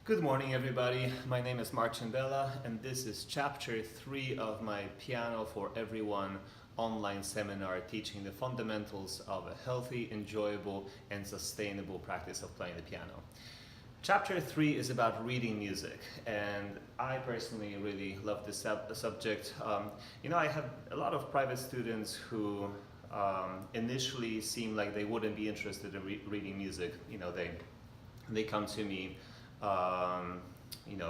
Good morning, everybody. My name is Marcin Bela, and this is chapter 3 of my Piano for Everyone online seminar teaching the fundamentals of a healthy, enjoyable, and sustainable practice of playing the piano. Chapter 3 is about reading music, and I personally really love this subject. I have a lot of private students who initially seem like they wouldn't be interested in reading music. They come to me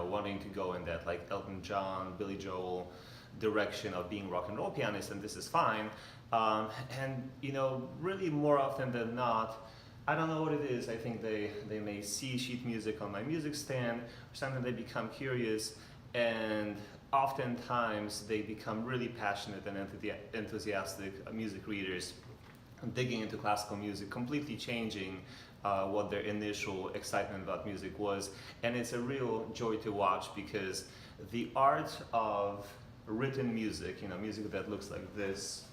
wanting to go in that like Elton John, Billy Joel direction of being rock and roll pianists, and this is fine. Really more often than not, I don't know what it is. I think they may see sheet music on my music stand, or something. They become curious, and oftentimes they become really passionate and enthusiastic music readers, digging into classical music, completely changing what their initial excitement about music was. And it's a real joy to watch, because the art of written music, music that looks like this,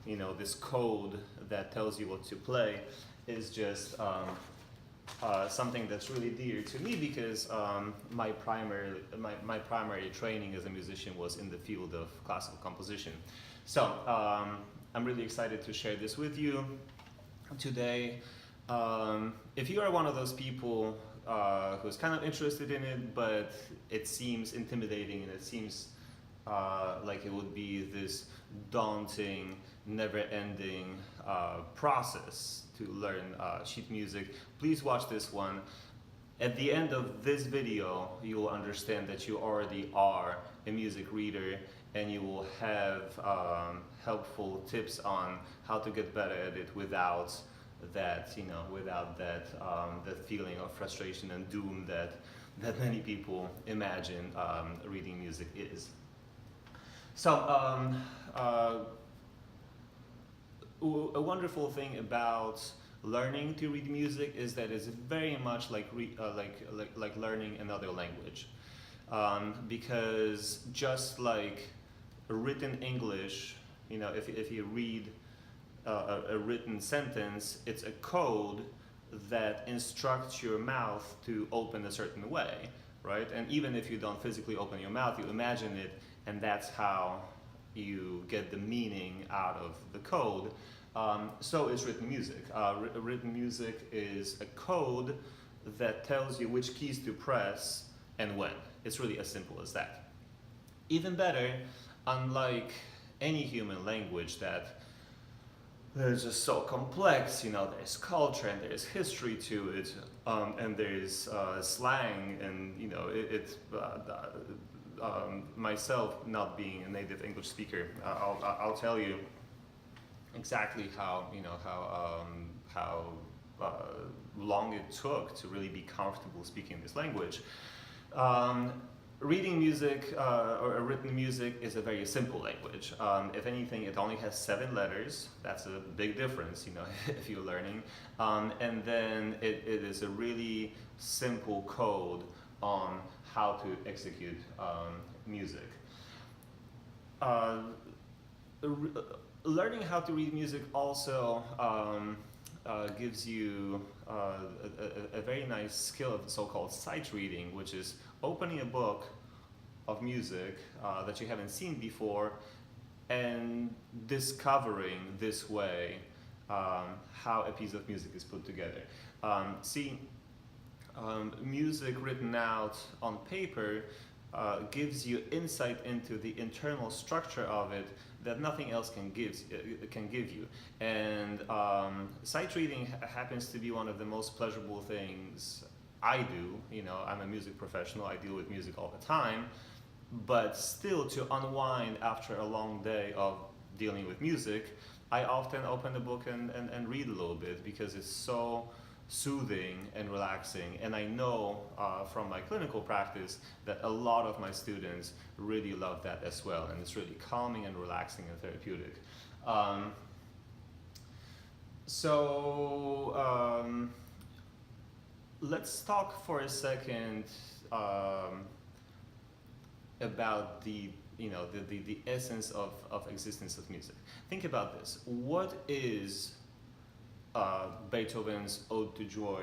this code that tells you what to play, is just something that's really dear to me, because my primary training as a musician was in the field of classical composition. So I'm really excited to share this with you today. If you are one of those people who's kind of interested in it, but it seems intimidating and it seems like it would be this daunting, never-ending process to learn sheet music, please watch this one. At the end of this video, you will understand that you already are a music reader, and you will have helpful tips on how to get better at it without that feeling of frustration and doom that many people imagine reading music is. So a wonderful thing about learning to read music is that it's very much like learning another language, because just like written English, if you read a written sentence, it's a code that instructs your mouth to open a certain way, right? And even if you don't physically open your mouth, you imagine it, and that's how you get the meaning out of the code. So is written music. Written music is a code that tells you which keys to press and when. It's really as simple as that. Even better, unlike any human language that is just so complex, there's culture and there's history to it, and there's slang, and myself not being a native English speaker, I'll tell you exactly how long it took to really be comfortable speaking this language. Reading music or written music is a very simple language. If anything, it only has 7 letters. That's a big difference, if you're learning. And then it is a really simple code on how to execute music. Learning how to read music also gives you a very nice skill of so-called sight reading, which is opening a book of music that you haven't seen before and discovering this way how a piece of music is put together. Music written out on paper gives you insight into the internal structure of it that nothing else can give you. And sight reading happens to be one of the most pleasurable things I do. I'm a music professional, I deal with music all the time, but still, to unwind after a long day of dealing with music, I often open the book and read a little bit, because it's so soothing and relaxing. And I know from my clinical practice that a lot of my students really love that as well, and it's really calming and relaxing and therapeutic. Let's talk for a second about the essence of existence of music. Think about this. What is Beethoven's Ode to Joy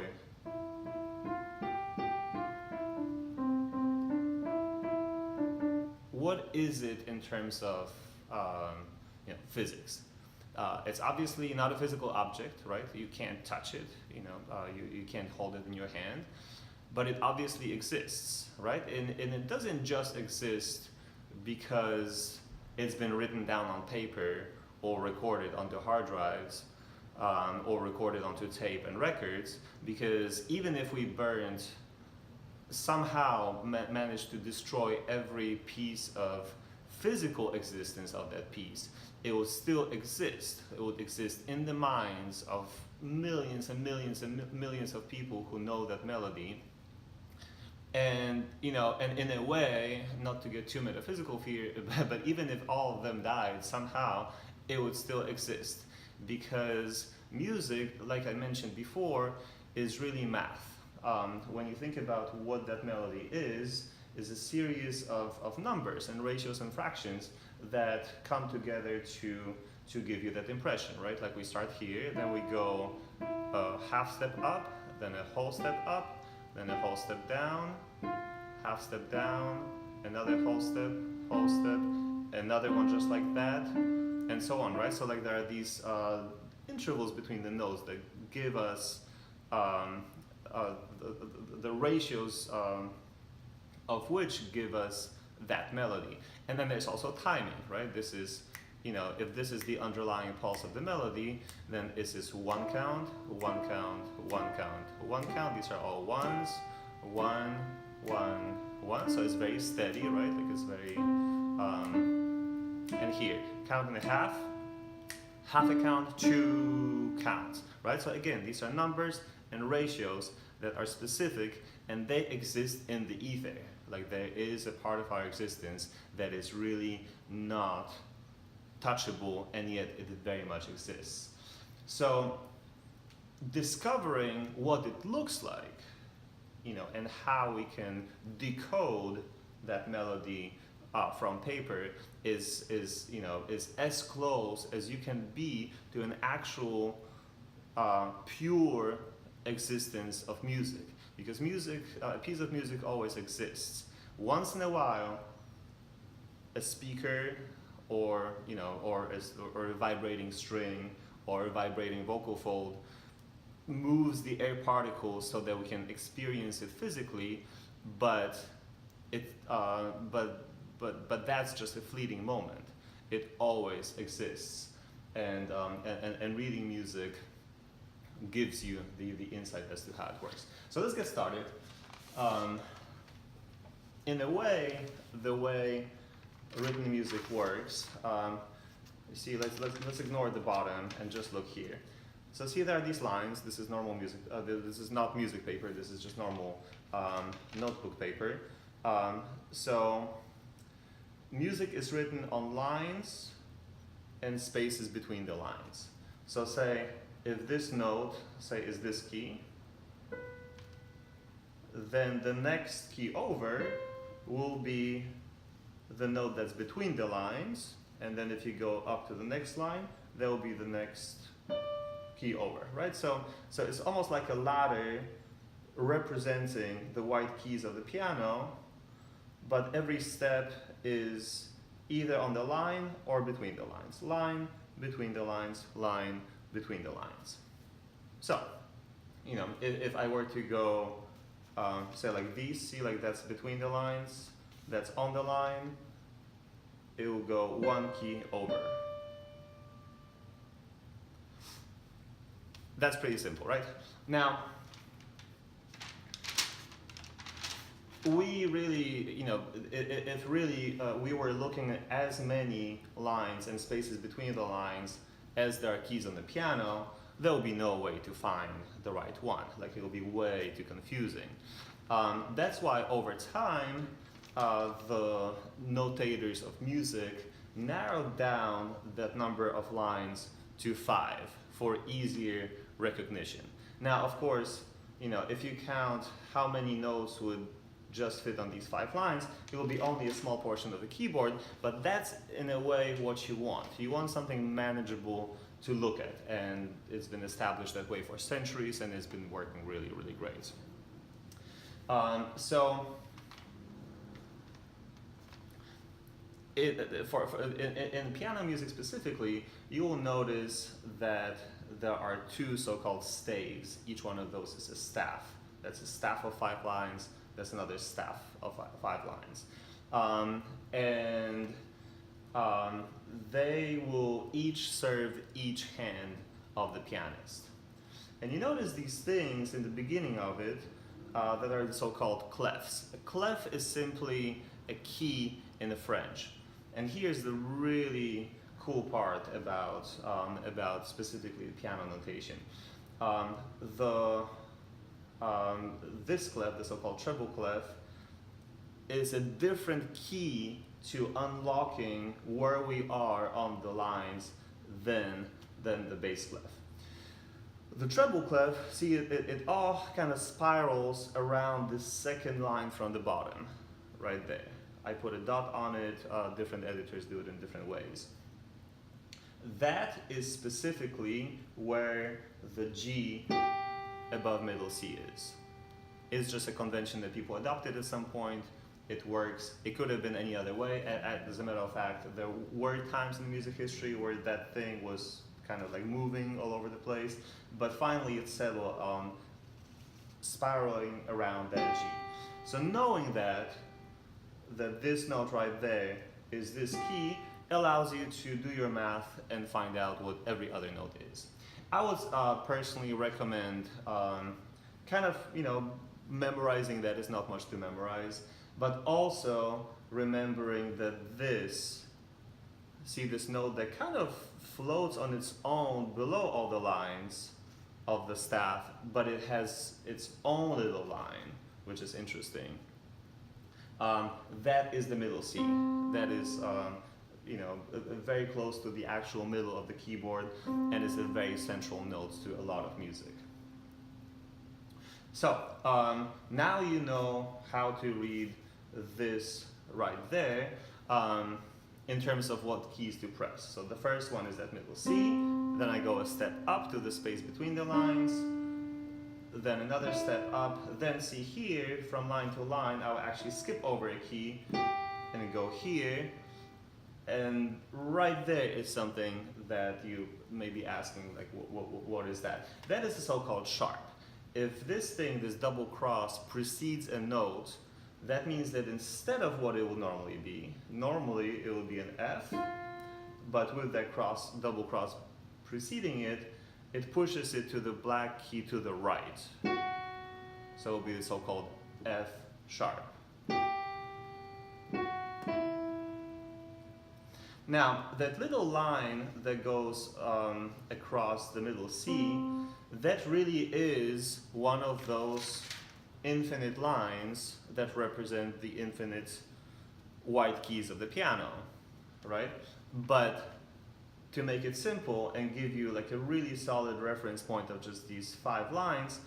what is it in terms of physics? It's obviously not a physical object, right? You can't touch it, you can't hold it in your hand, but it obviously exists, right? And it doesn't just exist because it's been written down on paper or recorded onto hard drives or recorded onto tape and records, because even if we somehow managed to destroy every piece of physical existence of that piece, it will still exist. It would exist in the minds of millions and millions and millions of people who know that melody. And and in a way, not to get too metaphysical here, but even if all of them died, somehow it would still exist, because music, like I mentioned before, is really math. When you think about what that melody is a series of numbers and ratios and fractions that come together to give you that impression, right? Like we start here, then we go a half step up, then a whole step up, then a whole step down, half step down, another whole step, another one just like that, and so on, right? So like there are these intervals between the notes that give us the ratios of which give us that melody. And then there's also timing, right? This is, if this is the underlying pulse of the melody, then this is one count, one count, one count, one count. These are all ones, one, one, one. So it's very steady, right? Like it's very, and here, count and a half a count, 2 counts, right? So again, these are numbers and ratios that are specific, and they exist in the ether. Like there is a part of our existence that is really not touchable, and yet it very much exists. So discovering what it looks like, and how we can decode that melody from paper is as close as you can be to an actual pure existence of music. Because music, a piece of music always exists. Once in a while, a speaker or a vibrating string or a vibrating vocal fold moves the air particles so that we can experience it physically, but that's just a fleeting moment. It always exists, and reading music gives you the insight as to how it works. So let's get started. In a way, the way written music works, you see, let's ignore the bottom and just look here. So see, there are these lines. This is normal music. This is not music paper. This is just normal notebook paper. So music is written on lines and spaces between the lines. So say, if this note, say, is this key, then the next key over will be the note that's between the lines, and then if you go up to the next line, there will be the next key over, right? So it's almost like a ladder representing the white keys of the piano, but every step is either on the line or between the lines. Line, between the lines, line, between the lines. So, if I were to go, say like these, see, like that's between the lines, that's on the line, it will go one key over. That's pretty simple, right? Now, we really, if really we were looking at as many lines and spaces between the lines as there are keys on the piano, there will be no way to find the right one. Like, it'll be way too confusing. That's why over time, the notators of music narrowed down that number of lines to 5 for easier recognition. Now, of course, if you count how many notes would just fit on these 5 lines, it will be only a small portion of the keyboard, but that's in a way what you want. You want something manageable to look at, and it's been established that way for centuries, and it's been working really, really great. So in piano music specifically, you will notice that there are two so-called staves. Each one of those is a staff. That's a staff of 5 lines. That's another staff of 5 lines. They will each serve each hand of the pianist. And you notice these things in the beginning of it that are the so-called clefs. A clef is simply a key in the French. And here's the really cool part about specifically the piano notation. This clef, the so-called treble clef, is a different key to unlocking where we are on the lines than the bass clef. The treble clef, see, it all kind of spirals around the second line from the bottom, right there. I put a dot on it, different editors do it in different ways. That is specifically where the G above middle C is. It's just a convention that people adopted at some point. It works. It could have been any other way. As a matter of fact, there were times in music history where that thing was kind of like moving all over the place, but finally it settled on spiraling around that G. So knowing that this note right there is this key allows you to do your math and find out what every other note is. I would personally recommend kind of, memorizing that. Is not much to memorize, but also remembering that this note that kind of floats on its own below all the lines of the staff, but it has its own little line, which is interesting. That is the middle C. That is, very close to the actual middle of the keyboard, and is a very central note to a lot of music. So now you know how to read this right there in terms of what keys to press. So the first one is that middle C, then I go a step up to the space between the lines, then another step up, then see here from line to line I'll actually skip over a key and go here, and right there is something that you may be asking, like, what is that? That is the so-called sharp. If this double cross precedes a note, that means that instead of what it would normally be, it would be an F, but with that double cross preceding it, it pushes it to the black key to the right. So it will be the so-called F sharp. Now, that little line that goes across the middle C, that really is one of those infinite lines that represent the infinite white keys of the piano, right? But to make it simple and give you like a really solid reference point of just these 5 lines,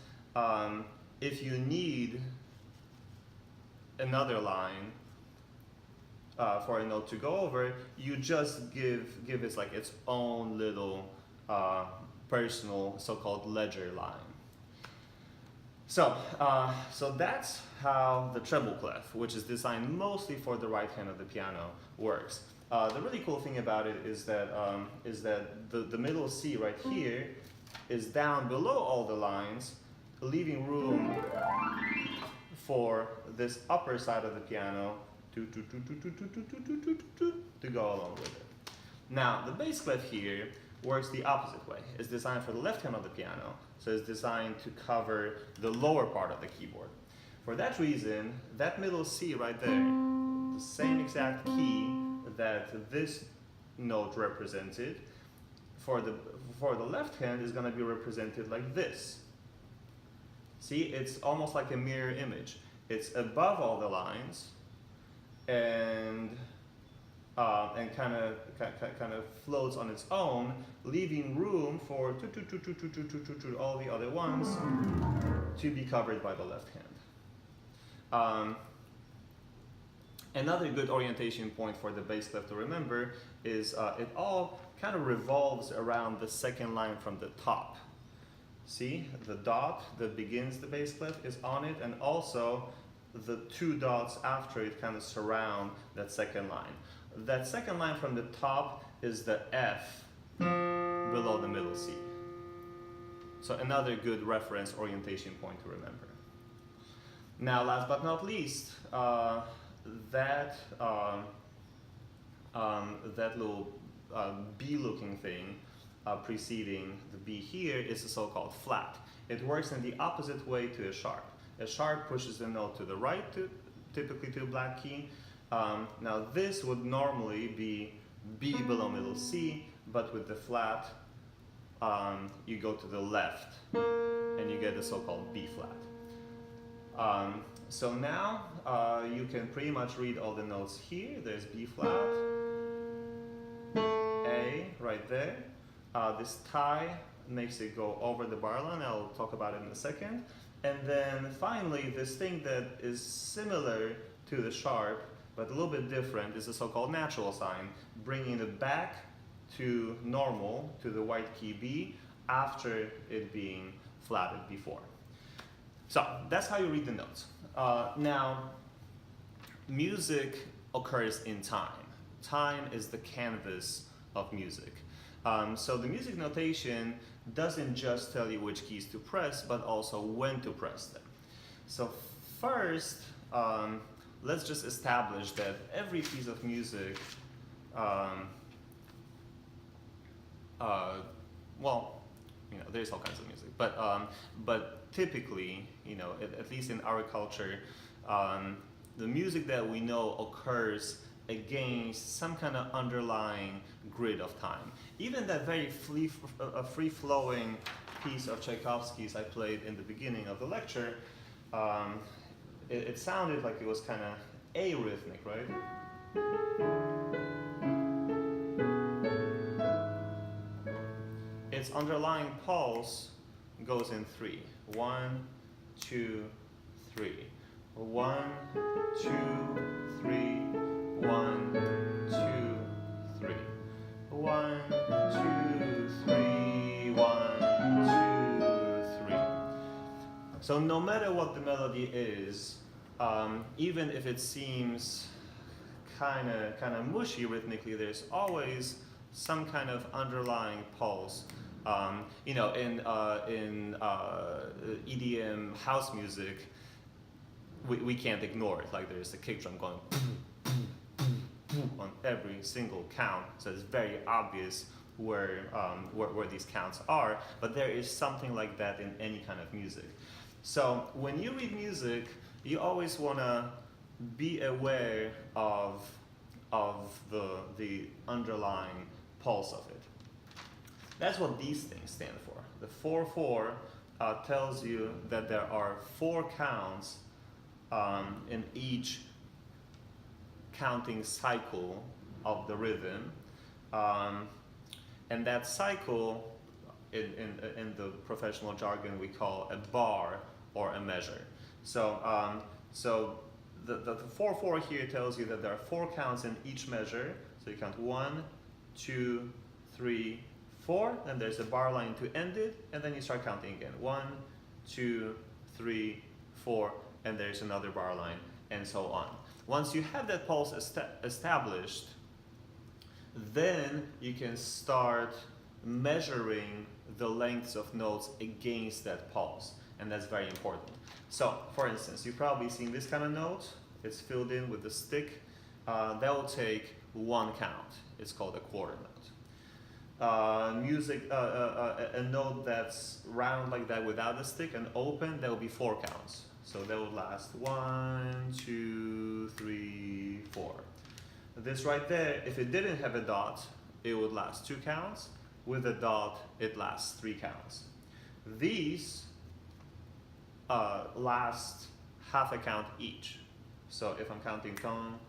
if you need another line for a note to go over, you just give it like its own little personal so-called ledger line. So that's how the treble clef, which is designed mostly for the right hand of the piano, works. The really cool thing about it is that the middle C right here is down below all the lines, leaving room for this upper side of the piano to go along with it. Now, the bass clef here works the opposite way. It's designed for the left hand of the piano, so it's designed to cover the lower part of the keyboard. For that reason, that middle C right there, the same exact key that this note represented, for the left hand is going to be represented like this. See, it's almost like a mirror image. It's above all the lines, and kind of floats on its own, leaving room for all the other ones to be covered by the left hand. Another good orientation point for the bass clef to remember is it all kind of revolves around the second line from the top. See, the dot that begins the bass clef is on it, and also the 2 dots after it kind of surround that second line. that second line from the top is the F below the middle C. So another good reference orientation point to remember. Now, last but not least, that little B-looking thing preceding the B here is the so-called flat. It works in the opposite way to a sharp. A sharp pushes the note to the right, typically to a black key. Now this would normally be B below middle C, but with the flat, you go to the left and you get the so-called B flat. So now you can pretty much read all the notes here. There's B flat, A right there. This tie makes it go over the bar line. I'll talk about it in a second. And then finally, this thing that is similar to the sharp, but a little bit different, is the so-called natural sign, bringing it back to normal, to the white key B, after it being flatted before. So that's how you read the notes. Now, music occurs in time. Time is the canvas of music. So the music notation doesn't just tell you which keys to press, but also when to press them. So first, let's just establish that every piece of music, well, you know, there's all kinds of music, but typically, you know, at least in our culture, the music that we know occurs against some kind of underlying grid of time. Even that very free-flowing piece of Tchaikovsky's I played in the beginning of the lecture, it sounded like it was kind of arrhythmic, right? Its underlying pulse goes in 3. 1, 2, 3. 1, 2, 3. 1, 2, 3. 1, 2, 3. 1, 2, 3. So no matter what the melody is, even if it seems kind of mushy rhythmically, there's always some kind of underlying pulse. You know, in EDM house music, we can't ignore it. Like there's a kick drum going on every single count, so it's very obvious where these counts are. But there is something like that in any kind of music. So when you read music, you always want to be aware of the underlying pulse of it. That's what these things stand for. The 4/4 tells you that there are 4 counts in each counting cycle of the rhythm, and that cycle, in the professional jargon, we call a bar or a measure. So, the 4/4 here tells you that there are 4 counts in each measure. So you count 1, 2, 3, 4, and there's a bar line to end it, and then you start counting again. 1, 2, 3, 4, and there's another bar line, and so on. Once you have that pulse established, then you can start measuring the lengths of notes against that pulse, and that's very important. So, for instance, you've probably seen this kind of note. It's filled in with the stick. That will take 1 count. It's called a quarter note. A note that's round like that without a stick and open, that will be 4 counts. So that would last 1, 2, 3, 4. This right there, if it didn't have a dot, it would last 2 counts. With a dot, it lasts 3 counts. These last half a count each. So if I'm counting tom,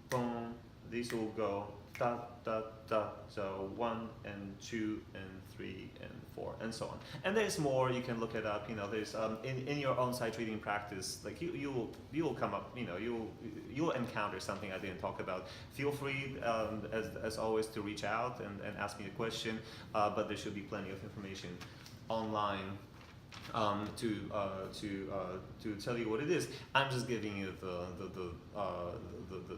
boom, these will go da, da, da. So 1 and 2 and 3 and 4 and so on. And there's more, you can look it up, you know, there's in your own sight reading practice, like you will come up, you know, you'll encounter something I didn't talk about. Feel free, as always, to reach out and ask me a question, but there should be plenty of information online to tell you what it is. I'm just giving you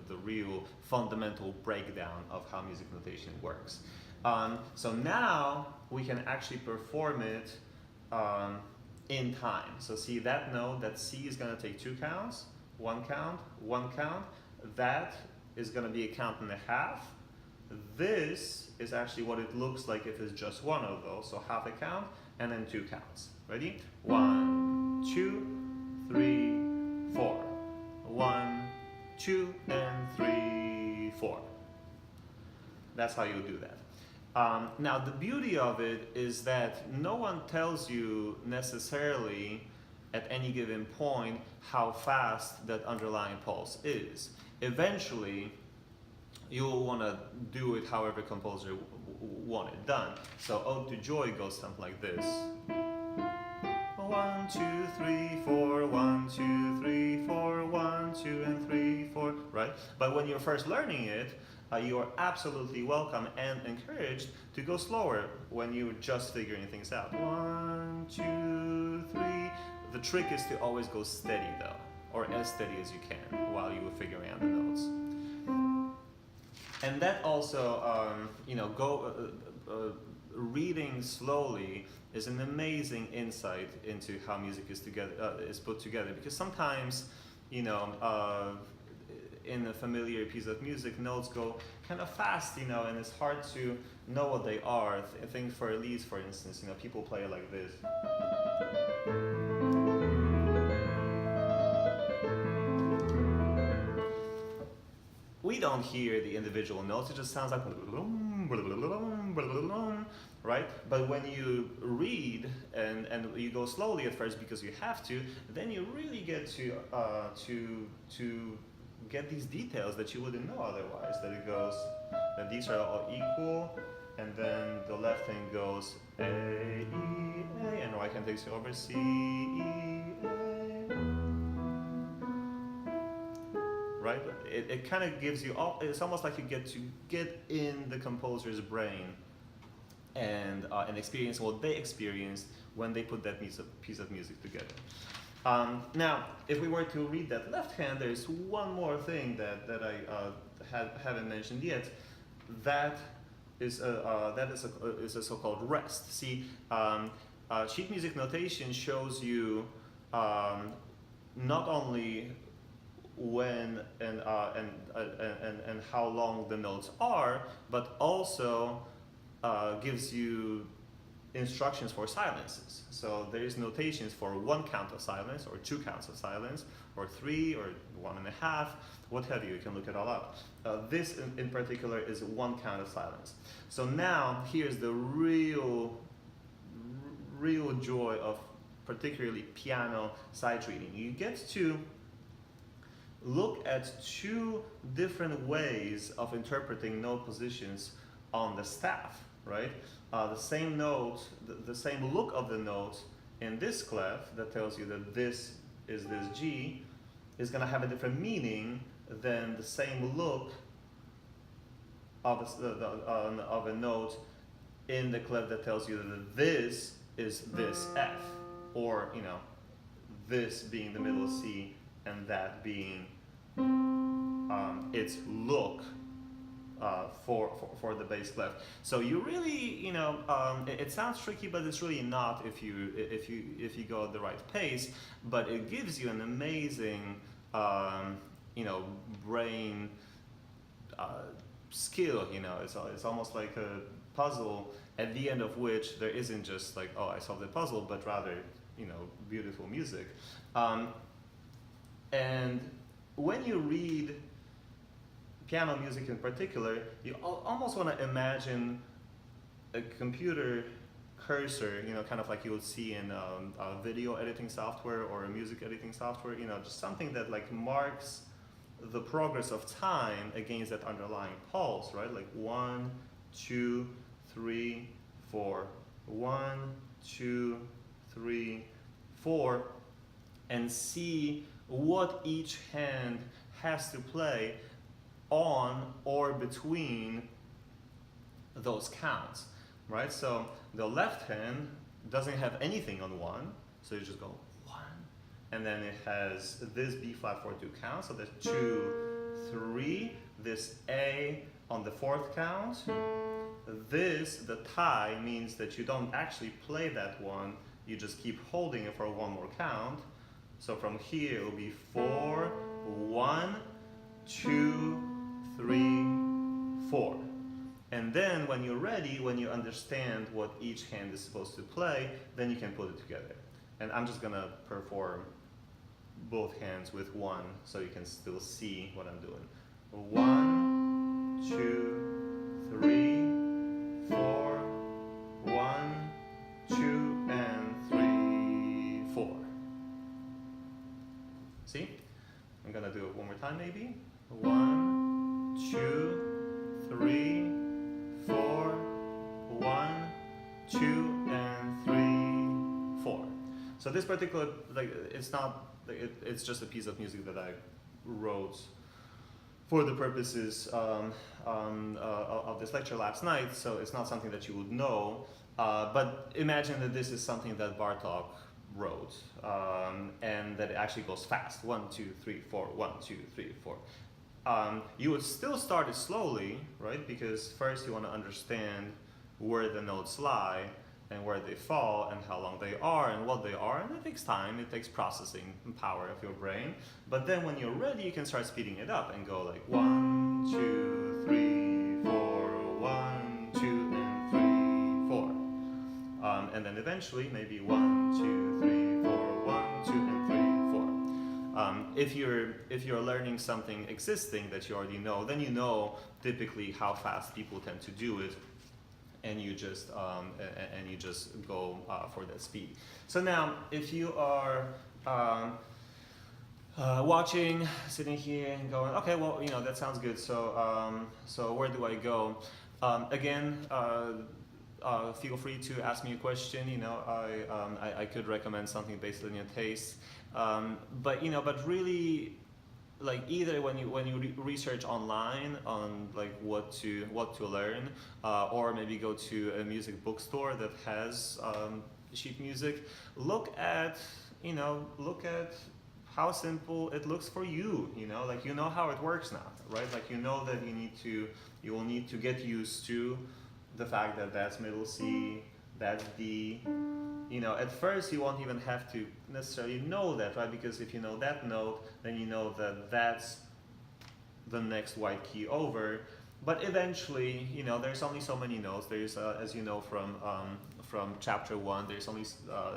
the real fundamental breakdown of how music notation works. So now we can actually perform it in time. So see that note, that C is going to take 2 counts, 1 count, 1 count. That is going to be a count and a half. This is actually what it looks like if it's just one of those. So half a count and then 2 counts. Ready? 1, 2, 3, 4. 1, 2, and 3, 4. That's how you do that. Now the beauty of it is that no one tells you necessarily at any given point how fast that underlying pulse is. Eventually, you'll want to do it however composer want it done. So Ode to Joy goes something like this. 1, 2, 3, 4, 1, 2, 3, 4, 1, 2, and 3, 4, right? But when you're first learning it, you are absolutely welcome and encouraged to go slower when you're just figuring things out. 1, 2, 3. The trick is to always go steady though, or as steady as you can while you're figuring out the notes. And that also, reading slowly is an amazing insight into how music is put together. Because sometimes, in a familiar piece of music, notes go kind of fast, and it's hard to know what they are. I think for Elise, for instance, people play it like this. We don't hear the individual notes, it just sounds like right? But when you read and you go slowly at first because you have to, then you really get to get these details that you wouldn't know otherwise. That these are all equal, and then the left hand goes A, E, A, and right hand takes you over C, E, A. Right? It kind of gives you it's almost like you get to get in the composer's brain and experience what they experienced when they put that piece of music together. Now, if we were to read that left hand, there's one more thing that I haven't mentioned yet. That is a so-called rest. See, sheet music notation shows you not only when and how long the notes are, but also gives you instructions for silences. So there is notations for 1 count of silence, or 2 counts of silence, or 3, or 1.5, what have you. You can look it all up. This in particular is 1 count of silence. So now here's the real joy of particularly piano sight reading. You get to look at 2 different ways of interpreting note positions on the staff, right? The same note, the same look of the note in this clef that tells you that this is this G is going to have a different meaning than the same look of a note in the clef that tells you that this is this F, or this being the middle C and that being its look for the bass clef. So you really, it sounds tricky, but it's really not if you go at the right pace. But it gives you an amazing, brain skill. It's almost like a puzzle at the end of which there isn't just like, oh, I solved the puzzle, but rather, beautiful music. And when you read piano music in particular, you almost want to imagine a computer cursor, kind of like you would see in a video editing software or a music editing software, just something that like marks the progress of time against that underlying pulse, right? Like 1, 2, 3, 4, 1, 2, 3, 4, and see what each hand has to play on or between those counts, right? So the left hand doesn't have anything on 1, so you just go 1, and then it has this B flat for 2 counts, so there's 2, 3, this A on the 4th count. This, the tie, means that you don't actually play that one, you just keep holding it for 1 more count. So from here it will be 4, 1, 2, 3, 4. And then when you're ready, when you understand what each hand is supposed to play, then you can put it together. And I'm just gonna perform both hands with 1 so you can still see what I'm doing. 1, 2, 3, 4, 1, 2, and 3, 4. See? I'm gonna do it one more time maybe. 1, 2, 3, 4, 1, 2, and 3, 4. So this particular, it's just a piece of music that I wrote for the purposes of this lecture last night, so it's not something that you would know, but imagine that this is something that Bartók wrote, and that it actually goes fast. 1, 2, 3, 4, 1, 2, 3, 4. You would still start it slowly, right? Because first you want to understand where the notes lie and where they fall and how long they are and what they are, and it takes time, it takes processing power of your brain. But then when you're ready, you can start speeding it up and go like 1, 2, 3, 4, 1, 2, and 3, 4. And then eventually maybe 1, 2, 3, 4, 1, 2, and 3, 4. If you're learning something existing that you already know, then you know typically how fast people tend to do it, and you just go for that speed. So now, if you are watching, sitting here and going, okay, well, that sounds good. So so where do I go? Again, feel free to ask me a question. I could recommend something based on your taste. But really, like either when you research online on like what to learn, or maybe go to a music bookstore that has sheet music. Look at how simple it looks for you. Like how it works now, right? Like that you will need to get used to the fact that that's middle C, that's D. At first you won't even have to necessarily know that, right? Because if you know that note, then you know that that's the next white key over. But eventually, there's only so many notes. There's, as you know from chapter 1, there's only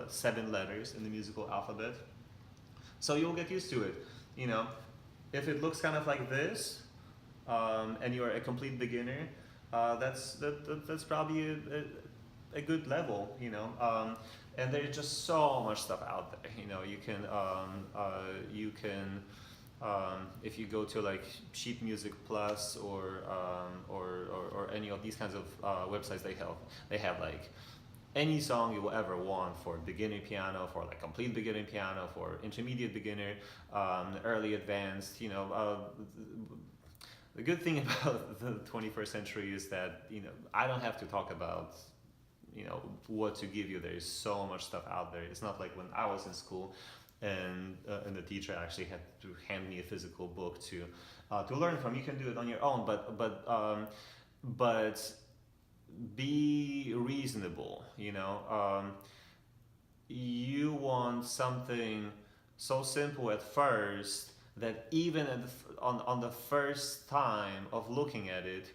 7 letters in the musical alphabet. So you'll get used to it. If it looks kind of like this, and you're a complete beginner, that's probably a good level. And there's just so much stuff out there. You can if you go to like Sheet Music Plus or any of these kinds of websites, they have like any song you will ever want for beginner piano, for like complete beginner piano, for intermediate beginner, early advanced. The good thing about the 21st century is that I don't have to talk about what to give you. There is so much stuff out there. It's not like when I was in school and the teacher actually had to hand me a physical book to learn from. You can do it on your own, but be reasonable. You want something so simple at first that even on the first time of looking at it,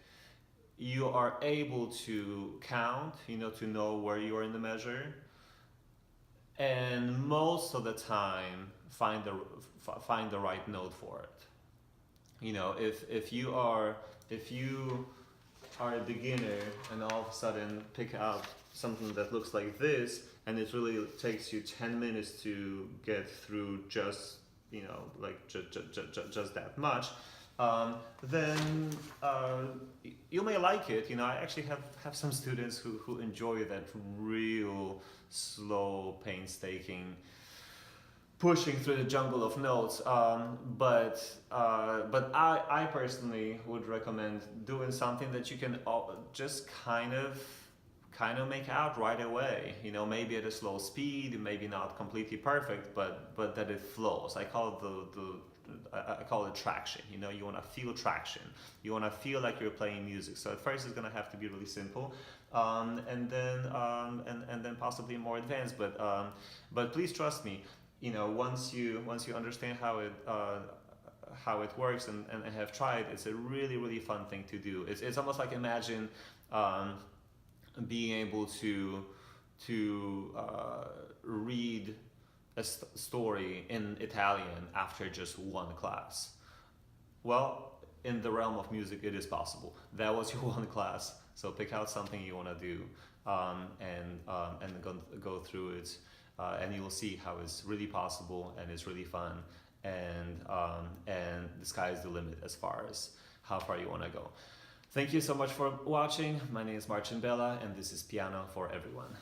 you are able to count, to know where you are in the measure, and most of the time find the right note for it. If you are a beginner and all of a sudden pick out something that looks like this, and it really takes you 10 minutes to get through just just that much, then you may like it. I actually have some students who enjoy that real slow, painstaking pushing through the jungle of notes. But I personally would recommend doing something that you can just kind of kind of make out right away. You know, maybe at a slow speed, maybe not completely perfect, but that it flows. I call it I call it traction. You know, you want to feel traction. You want to feel like you're playing music. So at first it's going to have to be really simple, and then possibly more advanced. But please trust me. You know, once you understand how it works and have tried, it's a really fun thing to do. It's almost like imagine being able to read a story in Italian after just one class. Well, in the realm of music, it is possible. That was your one class, so pick out something you want to do, and go through it, and you will see how it's really possible and it's really fun, and the sky is the limit as far as how far you want to go. Thank you so much for watching. My name is Marcin Bela, and this is Piano for Everyone.